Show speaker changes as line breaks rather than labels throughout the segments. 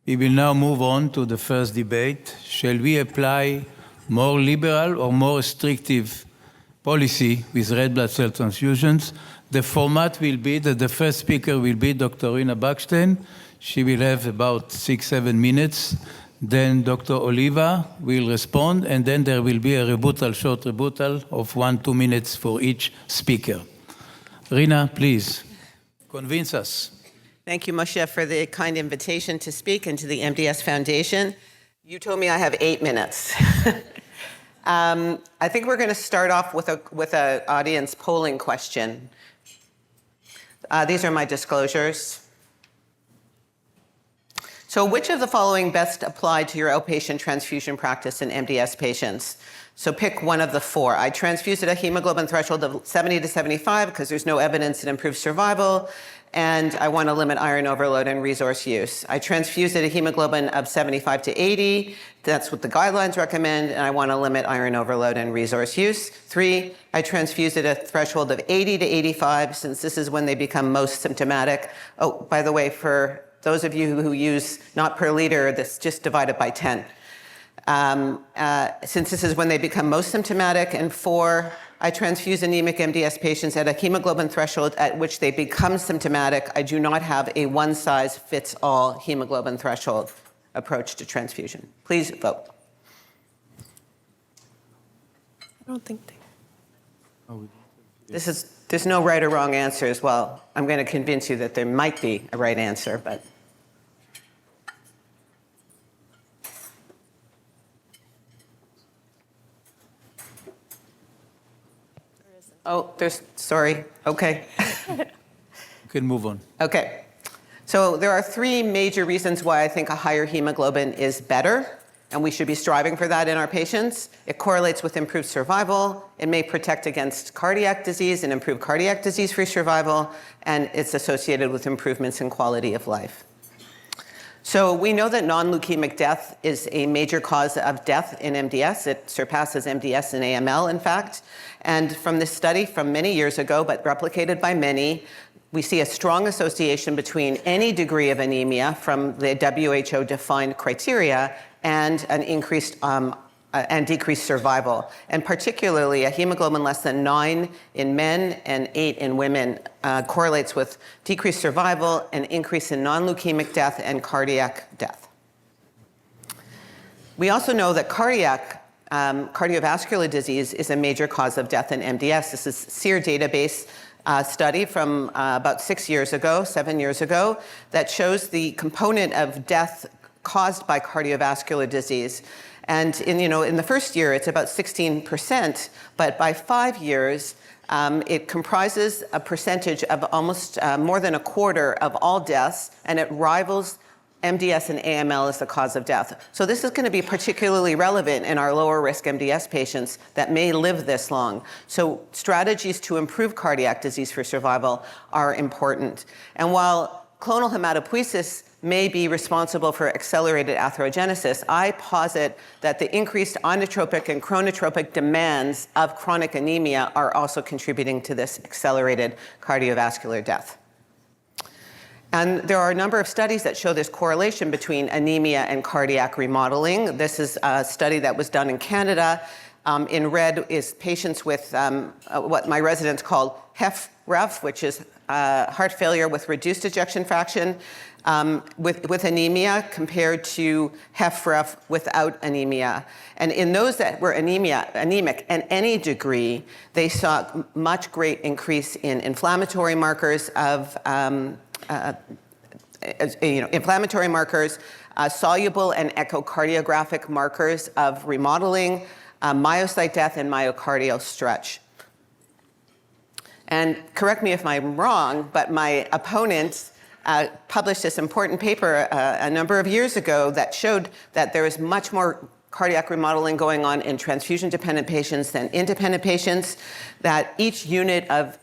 We will now move on to the first debate. Shall we apply more liberal or more restrictive policy with red blood cell transfusions? The format will be that the first speaker will be Dr. Rena Buckstein. She will have about 6-7 minutes. Then Dr. Oliva will respond, and then there will be a short rebuttal of 1-2 minutes for each speaker. Rena, please, convince us.
Thank you, Moshe, for the kind invitation to speak, and to the MDS Foundation. You told me I have 8 minutes. I think we're going to start off with an audience polling question. These are my disclosures. So which of the following best apply to your outpatient transfusion practice in MDS patients? So pick one of the 4. I transfused at a hemoglobin threshold of 70 to 75 because there's no evidence it improves survival, and I want to limit iron overload and resource use. I transfused at a hemoglobin of 75 to 80. That's what the guidelines recommend, and I want to limit iron overload and resource use. 3, I transfused at a threshold of 80 to 85, since this is when they become most symptomatic. Oh, by the way, for those of you who use not per liter, this just divided by 10. Since this is when they become most symptomatic. And 4, I transfuse anemic MDS patients at a hemoglobin threshold at which they become symptomatic. I do not have a one-size-fits-all hemoglobin threshold approach to transfusion. Please vote.
I don't think they...
There's no right or wrong answer as well. I'm going to convince you that there might be a right answer, but... Oh, sorry. Okay.
You can move on.
Okay. So there are 3 major reasons why I think a higher hemoglobin is better, and we should be striving for that in our patients. It correlates with improved survival. It may protect against cardiac disease and improve cardiac disease-free survival, and it's associated with improvements in quality of life. So we know that non-leukemic death is a major cause of death in MDS. It surpasses MDS and AML, in fact. And from this study from many years ago, but replicated by many, we see a strong association between any degree of anemia from the WHO-defined criteria and an increased and decreased survival. And particularly, a hemoglobin less than 9 in men and 8 in women correlates with decreased survival, an increase in non-leukemic death, and cardiac death. We also know that cardiovascular disease is a major cause of death in MDS. This is SEER database study from about 7 years ago, that shows the component of death caused by cardiovascular disease. And in the first year, it's about 16%, but by 5 years, it comprises a percentage of almost more than a quarter of all deaths, and it rivals MDS and AML as the cause of death. So this is going to be particularly relevant in our lower risk MDS patients that may live this long. So strategies to improve cardiac disease for survival are important. And while clonal hematopoiesis may be responsible for accelerated atherogenesis, I posit that the increased inotropic and chronotropic demands of chronic anemia are also contributing to this accelerated cardiovascular death. And there are a number of studies that show this correlation between anemia and cardiac remodeling. This is a study that was done in Canada. In red is patients with what my residents call HFrEF, which is heart failure with reduced ejection fraction, with anemia compared to HFrEF without anemia. And in those that were anemic in any degree, they saw much great increase in inflammatory markers of inflammatory markers, soluble and echocardiographic markers of remodeling, myocyte death, and myocardial stretch. And correct me if I'm wrong, but my opponents published this important paper a number of years ago that showed that there is much more cardiac remodeling going on in transfusion-dependent patients than independent patients, that each unit of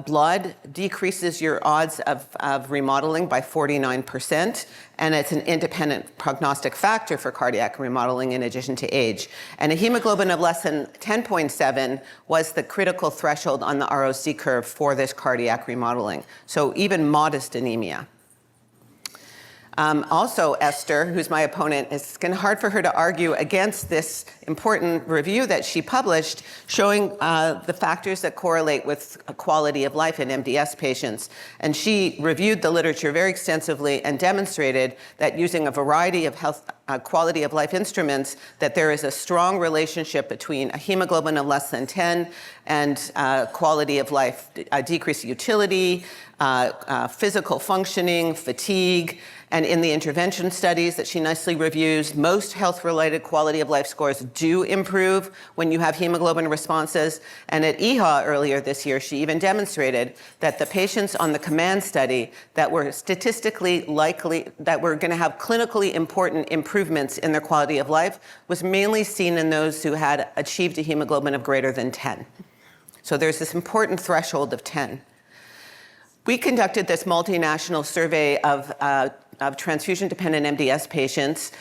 blood decreases your odds of remodeling by 49%, and it's an independent prognostic factor for cardiac remodeling in addition to age. And a hemoglobin of less than 10.7 was the critical threshold on the ROC curve for this cardiac remodeling, so even modest anemia. Also, Esther, who's my opponent, it's kind of hard for her to argue against this important review that she published showing the factors that correlate with quality of life in MDS patients. And she reviewed the literature very extensively and demonstrated that using a variety of health quality of life instruments, that there is a strong relationship between a hemoglobin of less than 10 and quality of life, decreased utility, physical functioning, fatigue. And in the intervention studies that she nicely reviews, most health-related quality of life scores do improve when you have hemoglobin responses. And at EHA earlier this year, she even demonstrated that the patients on the COMMAND study that were statistically likely, that were going to have clinically important improvements in their quality of life was mainly seen in those who had achieved a hemoglobin of greater than 10. So there's this important threshold of 10. We conducted this multinational survey of transfusion-dependent MDS patients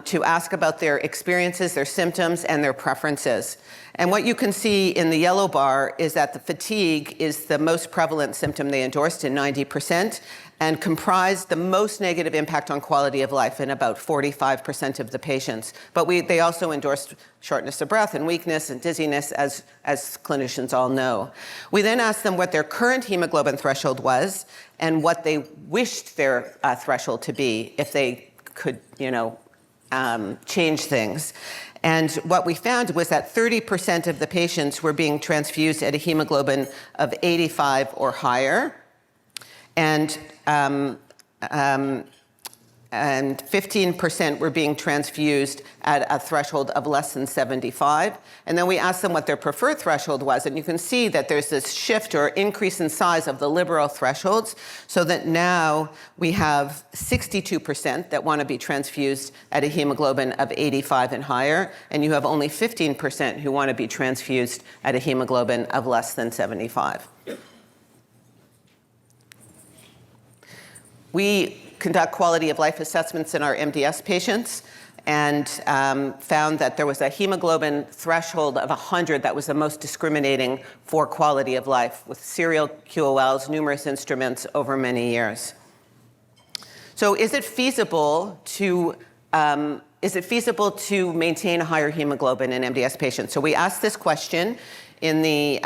to ask about their experiences, their symptoms, and their preferences. And what you can see in the yellow bar is that the fatigue is the most prevalent symptom they endorsed in 90% and comprised the most negative impact on quality of life in about 45% of the patients. But they also endorsed shortness of breath and weakness and dizziness, as clinicians all know. We then asked them what their current hemoglobin threshold was and what they wished their threshold to be if they could, change things. And what we found was that 30% of the patients were being transfused at a hemoglobin of 85 or higher, and 15% were being transfused at a threshold of less than 75. And then we asked them what their preferred threshold was, and you can see that there's this shift or increase in size of the liberal thresholds, so that now we have 62% that want to be transfused at a hemoglobin of 85 and higher, and you have only 15% who want to be transfused at a hemoglobin of less than 75. We conduct quality of life assessments in our MDS patients and found that there was a hemoglobin threshold of 100 that was the most discriminating for quality of life, with serial QOLs, numerous instruments over many years. So is it feasible to maintain a higher hemoglobin in MDS patients? So we asked this question in the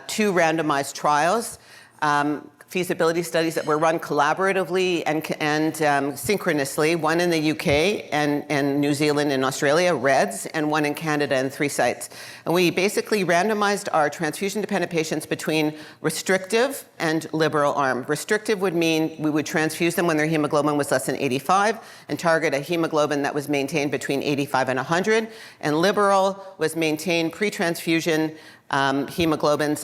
2 randomized trials, feasibility studies that were run collaboratively and synchronously, one in the UK and New Zealand and Australia, REDS, and one in Canada in 3 sites. And we basically randomized our transfusion-dependent patients between restrictive and liberal arm. Restrictive would mean we would transfuse them when their hemoglobin was less than 85 and target a hemoglobin that was maintained between 85 and 100. And liberal was maintain pre-transfusion hemoglobins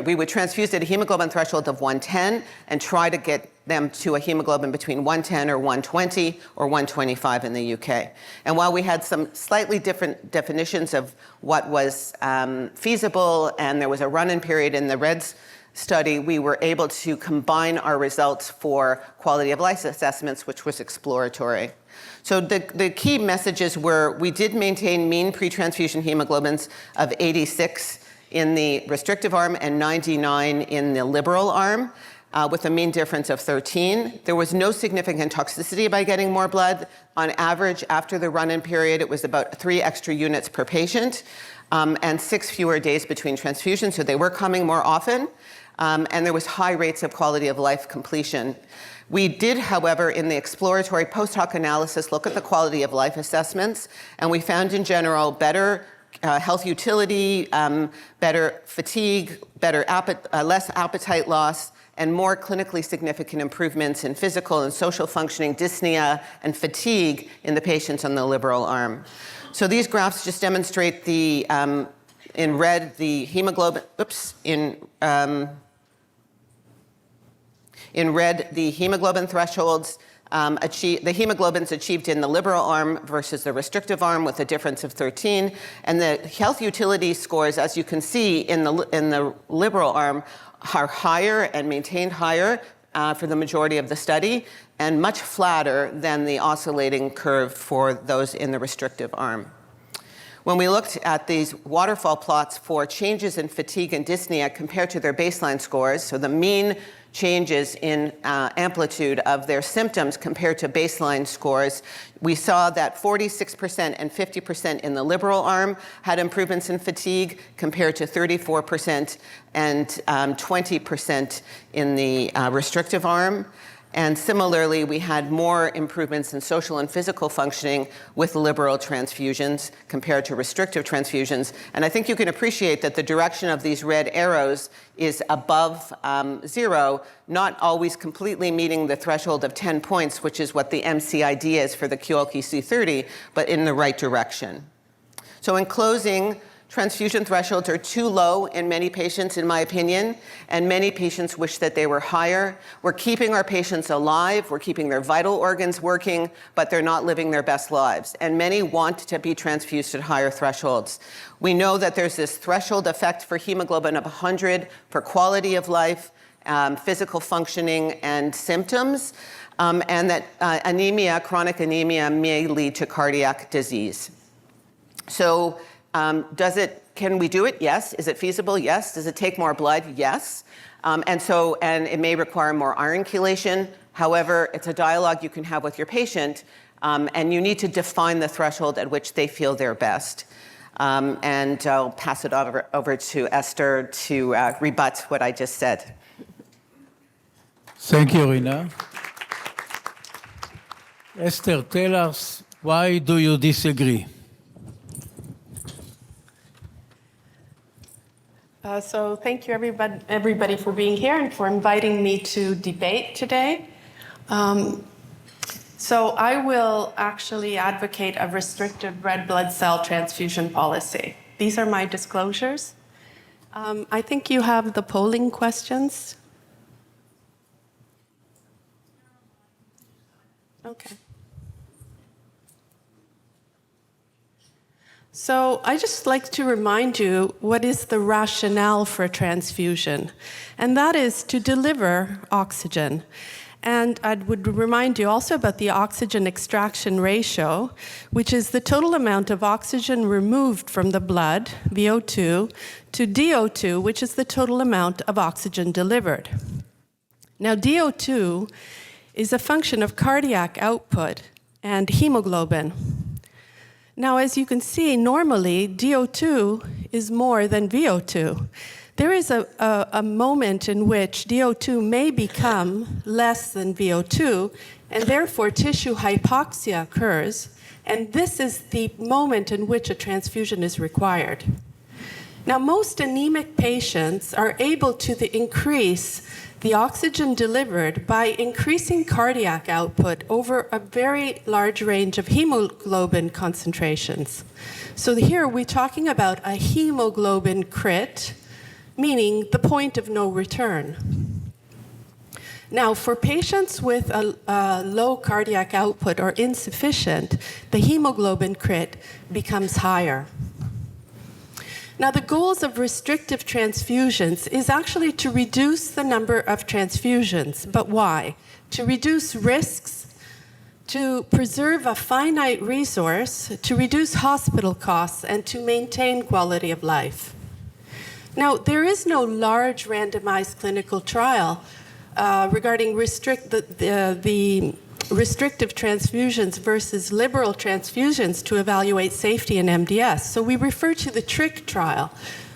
we would transfuse at a hemoglobin threshold of 110 and try to get them to a hemoglobin between 110 or 120 or 125 in the UK. And while we had some slightly different definitions of what was feasible, and there was a run-in period in the REDS study, we were able to combine our results for quality of life assessments, which was exploratory. So the key messages were we did maintain mean pre-transfusion hemoglobins of 86 in the restrictive arm and 99 in the liberal arm, with a mean difference of 13. There was no significant toxicity by getting more blood. On average, after the run-in period, it was about 3 extra units per patient, and 6 fewer days between transfusions, so they were coming more often, and there was high rates of quality of life completion. We did, however, in the exploratory post-hoc analysis, look at the quality of life assessments, and we found in general better health utility, better fatigue, less appetite loss, and more clinically significant improvements in physical and social functioning, dyspnea, and fatigue in the patients on the liberal arm. So these graphs just demonstrate the, in red, the hemoglobin, in red, the hemoglobin thresholds, the hemoglobins achieved in the liberal arm versus the restrictive arm with a difference of 13. And the health utility scores, as you can see in the liberal arm, are higher and maintained higher for the majority of the study, and much flatter than the oscillating curve for those in the restrictive arm. When we looked at these waterfall plots for changes in fatigue and dyspnea compared to their baseline scores, so the mean changes in amplitude of their symptoms compared to baseline scores. We saw that 46% and 50% in the liberal arm had improvements in fatigue compared to 34% and 20% in the restrictive arm. And similarly, we had more improvements in social and physical functioning with liberal transfusions compared to restrictive transfusions. And I think you can appreciate that the direction of these red arrows is above 0, not always completely meeting the threshold of 10 points, which is what the MCID is for the QLQ-C30, but in the right direction. So in closing, transfusion thresholds are too low in many patients, in my opinion, and many patients wish that they were higher. We're keeping our patients alive, we're keeping their vital organs working, but they're not living their best lives. And many want to be transfused at higher thresholds. We know that there's this threshold effect for hemoglobin of 100 for quality of life, physical functioning, and symptoms, and that anemia, chronic anemia, may lead to cardiac disease. So, can we do it? Yes. Is it feasible? Yes. Does it take more blood? Yes. And it may require more iron chelation. However, it's a dialogue you can have with your patient, and you need to define the threshold at which they feel they're best. And I'll pass it over to Esther to rebut what I just said.
Thank you, Rena. Esther, tell us, why do you disagree?
So thank you, everybody for being here and for inviting me to debate today. So I will actually advocate a restrictive red blood cell transfusion policy. These are my disclosures. I think you have the polling questions. Okay. So I just like to remind you what is the rationale for transfusion, and that is to deliver oxygen. And I would remind you also about the oxygen extraction ratio, which is the total amount of oxygen removed from the blood, VO2, to DO2, which is the total amount of oxygen delivered. Now, DO2 is a function of cardiac output and hemoglobin. Now, as you can see, normally DO2 is more than VO2. There is a moment in which DO2 may become less than VO2, and therefore tissue hypoxia occurs, and this is the moment in which a transfusion is required. Now, most anemic patients are able to increase the oxygen delivered by increasing cardiac output over a very large range of hemoglobin concentrations. So here we're talking about a hemoglobin crit, meaning the point of no return. Now, for patients with a low cardiac output or insufficient, the hemoglobin crit becomes higher. Now, the goals of restrictive transfusions is actually to reduce the number of transfusions. But why? To reduce risks, to preserve a finite resource, to reduce hospital costs, and to maintain quality of life. Now, there is no large randomized clinical trial regarding the restrictive transfusions versus liberal transfusions to evaluate safety in MDS. So we refer to the TRIC trial,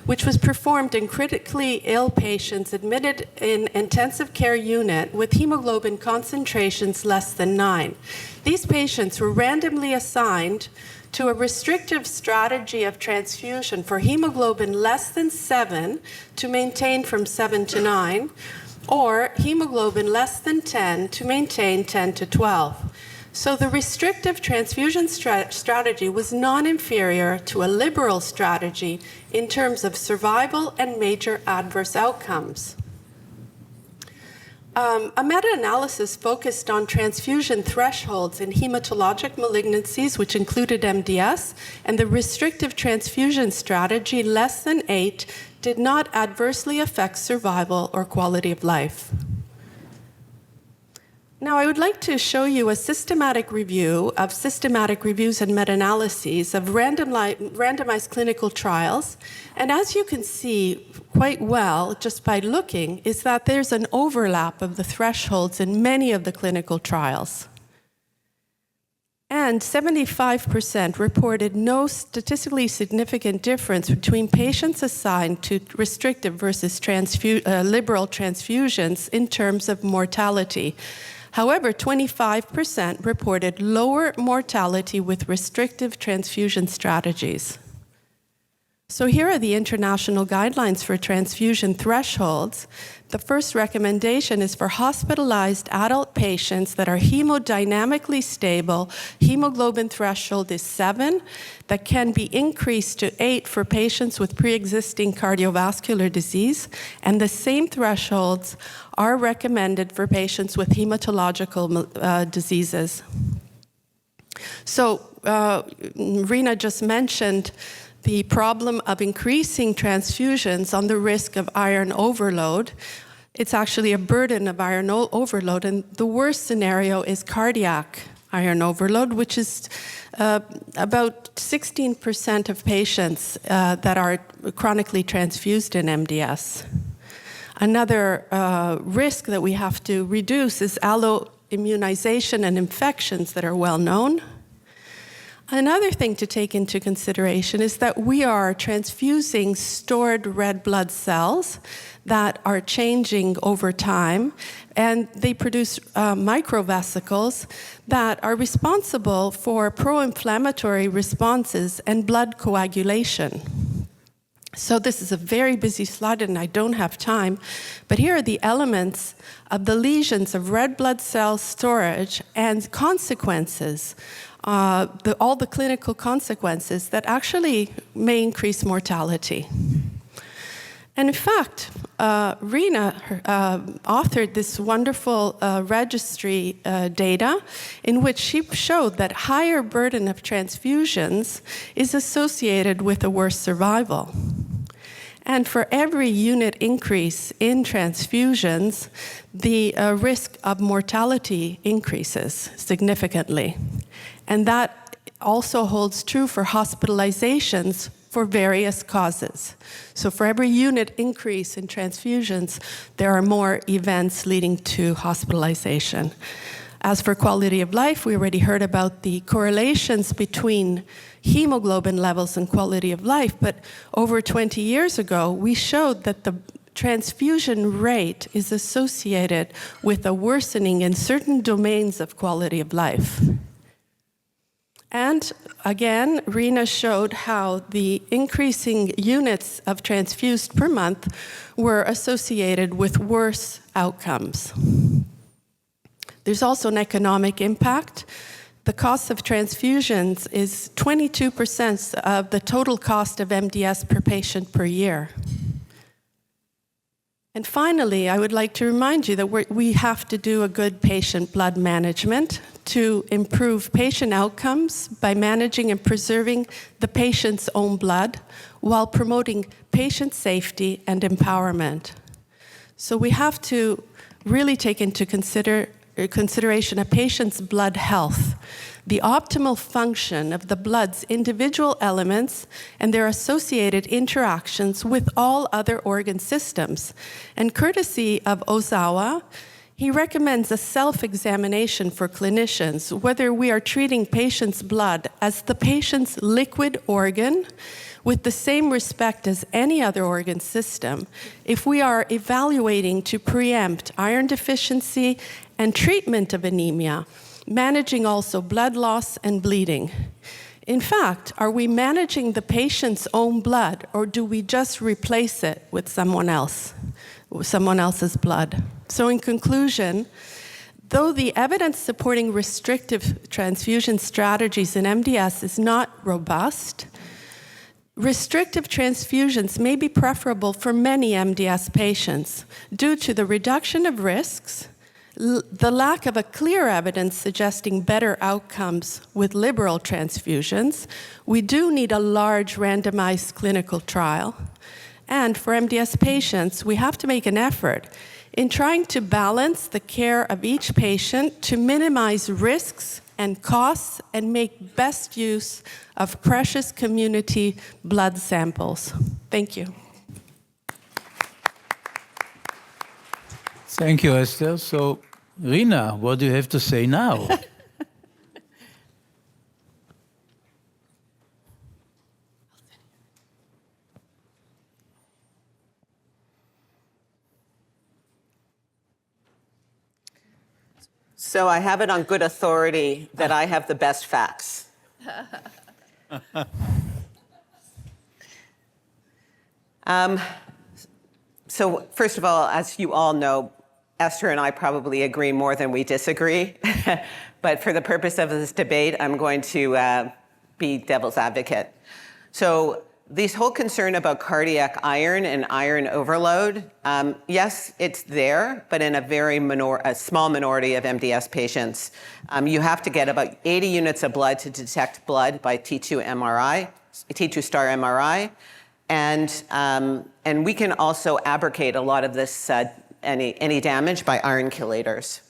which was performed in critically ill patients admitted in intensive care unit with hemoglobin concentrations less than 9. These patients were randomly assigned to a restrictive strategy of transfusion for hemoglobin less than 7 to maintain from 7 to 9, or hemoglobin less than 10 to maintain 10 to 12. So the restrictive transfusion strategy was non-inferior to a liberal strategy in terms of survival and major adverse outcomes. A meta-analysis focused on transfusion thresholds in hematologic malignancies, which included MDS, and the restrictive transfusion strategy less than 8 did not adversely affect survival or quality of life. Now, I would like to show you a systematic review of systematic reviews and meta-analyses of randomized clinical trials. And as you can see quite well, just by looking, is that there's an overlap of the thresholds in many of the clinical trials. And 75% reported no statistically significant difference between patients assigned to restrictive versus liberal transfusions in terms of mortality. However, 25% reported lower mortality with restrictive transfusion strategies. So here are the international guidelines for transfusion thresholds. The first recommendation is for hospitalized adult patients that are hemodynamically stable. Hemoglobin threshold is 7, that can be increased to 8 for patients with pre-existing cardiovascular disease, and the same thresholds are recommended for patients with hematological diseases. So Rena just mentioned the problem of increasing transfusions on the risk of iron overload. It's actually a burden of iron overload, and the worst scenario is cardiac iron overload, which is about 16% of patients that are chronically transfused in MDS. Another risk that we have to reduce is alloimmunization and infections that are well known. Another thing to take into consideration is that we are transfusing stored red blood cells that are changing over time, and they produce microvesicles that are responsible for pro-inflammatory responses and blood coagulation. So this is a very busy slide, and I don't have time, but here are the elements of the lesions of red blood cell storage and consequences, all the clinical consequences that actually may increase mortality. And in fact, Rena authored this wonderful registry data in which she showed that higher burden of transfusions is associated with a worse survival. And for every unit increase in transfusions, the risk of mortality increases significantly. And that also holds true for hospitalizations for various causes. So for every unit increase in transfusions, there are more events leading to hospitalization. As for quality of life, we already heard about the correlations between hemoglobin levels and quality of life, but over 20 years ago, we showed that the transfusion rate is associated with a worsening in certain domains of quality of life. And again, Rena showed how the increasing units of transfused per month were associated with worse outcomes. There's also an economic impact. The cost of transfusions is 22% of the total cost of MDS per patient per year. And finally, I would like to remind you that we have to do a good patient blood management to improve patient outcomes by managing and preserving the patient's own blood while promoting patient safety and empowerment. So we have to really take into consideration a patient's blood health, the optimal function of the blood's individual elements and their associated interactions with all other organ systems. And courtesy of Ozawa, he recommends a self-examination for clinicians, whether we are treating patients' blood as the patient's liquid organ with the same respect as any other organ system, if we are evaluating to preempt iron deficiency and treatment of anemia, managing also blood loss and bleeding. In fact, are we managing the patient's own blood, or do we just replace it with someone else's blood? So in conclusion, though the evidence supporting restrictive transfusion strategies in MDS is not robust, restrictive transfusions may be preferable for many MDS patients due to the reduction of risks, the lack of a clear evidence suggesting better outcomes with liberal transfusions. We do need a large randomized clinical trial. And for MDS patients, we have to make an effort in trying to balance the care of each patient to minimize risks and costs and make best use of precious community blood samples. Thank you.
Thank you, Esther. So, Rena, what do you have to say now?
So I have it on good authority that I have the best facts. So first of all, as you all know, Esther and I probably agree more than we disagree. But for the purpose of this debate, I'm going to be devil's advocate. So this whole concern about cardiac iron and iron overload, yes, it's there, but in a very small minority of MDS patients. You have to get about 80 units of blood to detect blood by T2 star MRI. And we can also abrogate a lot of this, any damage by iron chelators.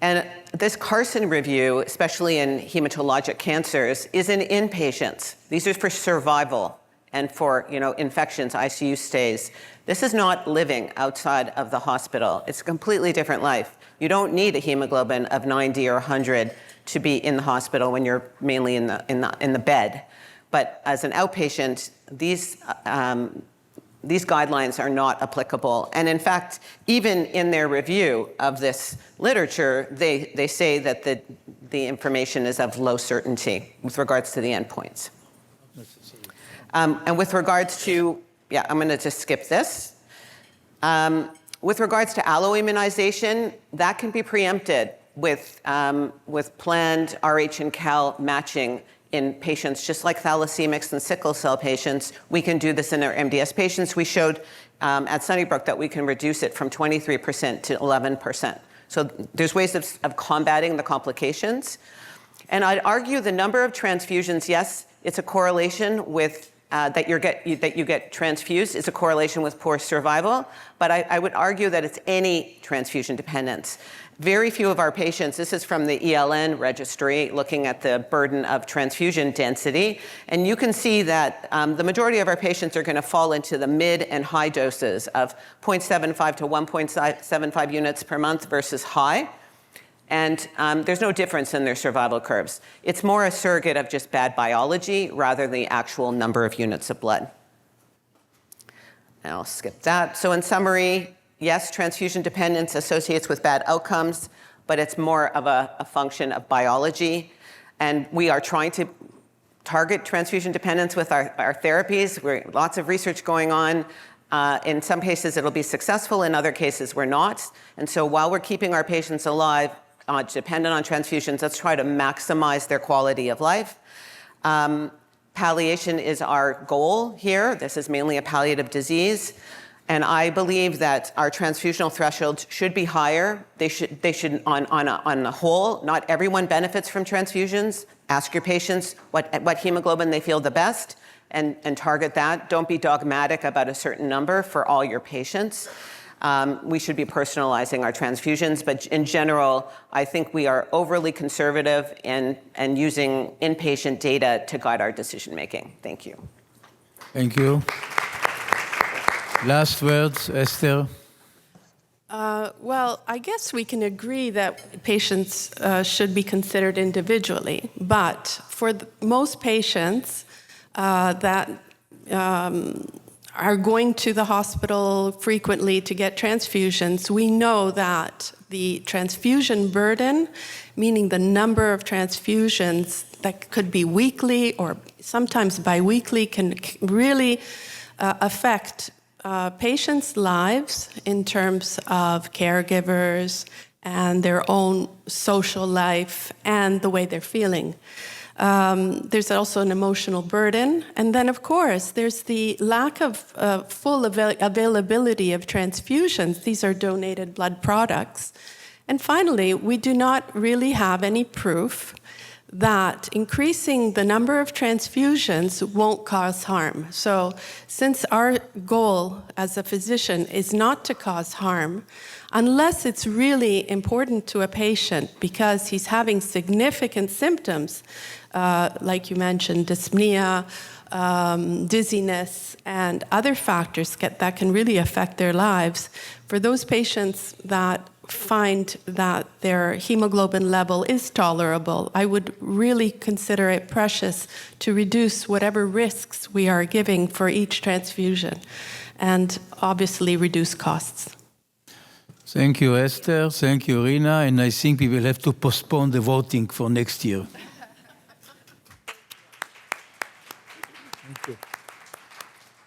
And this Carson review, especially in hematologic cancers, is in inpatients. These are for survival and for infections, ICU stays. This is not living outside of the hospital. It's a completely different life. You don't need a hemoglobin of 90 or 100 to be in the hospital when you're mainly in the bed. But as an outpatient, these guidelines are not applicable. And in fact, even in their review of this literature, they say that the information is of low certainty with regards to the endpoints. And with regards to, I'm going to just skip this. With regards to alloimmunization, that can be preempted with planned RH and Cal matching in patients just like thalassemics and sickle cell patients. We can do this in our MDS patients. We showed at Sunnybrook that we can reduce it from 23% to 11%. So there's ways of combating the complications. And I'd argue the number of transfusions, yes, it's a correlation with that you get transfused is a correlation with poor survival, but I would argue that it's any transfusion dependence. Very few of our patients, this is from the ELN registry, looking at the burden of transfusion density, and you can see that the majority of our patients are going to fall into the mid and high doses of 0.75 to 1.75 units per month versus high. And there's no difference in their survival curves. It's more a surrogate of just bad biology rather than the actual number of units of blood. And I'll skip that. So in summary, yes, transfusion dependence associates with bad outcomes, but it's more of a function of biology. And we are trying to target transfusion dependence with our therapies. Lots of research going on. In some cases, it'll be successful. In other cases, we're not. And so while we're keeping our patients alive, dependent on transfusions, let's try to maximize their quality of life. Palliation is our goal here. This is mainly a palliative disease. And I believe that our transfusional thresholds should be higher. They should on the whole, not everyone benefits from transfusions. Ask your patients what hemoglobin they feel the best and target that. Don't be dogmatic about a certain number for all your patients. We should be personalizing our transfusions, but in general, I think we are overly conservative and using inpatient data to guide our decision making. Thank you.
Thank you. Last words, Esther.
Well, I guess we can agree that patients should be considered individually, but for most patients that are going to the hospital frequently to get transfusions, we know that the transfusion burden, meaning the number of transfusions that could be weekly or sometimes biweekly, can really affect patients' lives in terms of caregivers and their own social life and the way they're feeling. There's also an emotional burden. And then, of course, there's the lack of full availability of transfusions. These are donated blood products. And finally, we do not really have any proof that increasing the number of transfusions won't cause harm. So since our goal as a physician is not to cause harm, unless it's really important to a patient because he's having significant symptoms, like you mentioned, dyspnea, dizziness, and other factors that can really affect their lives, for those patients that find that their hemoglobin level is tolerable, I would really consider it precious to reduce whatever risks we are giving for each transfusion and obviously reduce costs.
Thank you, Esther. Thank you, Rena. And I think we will have to postpone the voting for next year.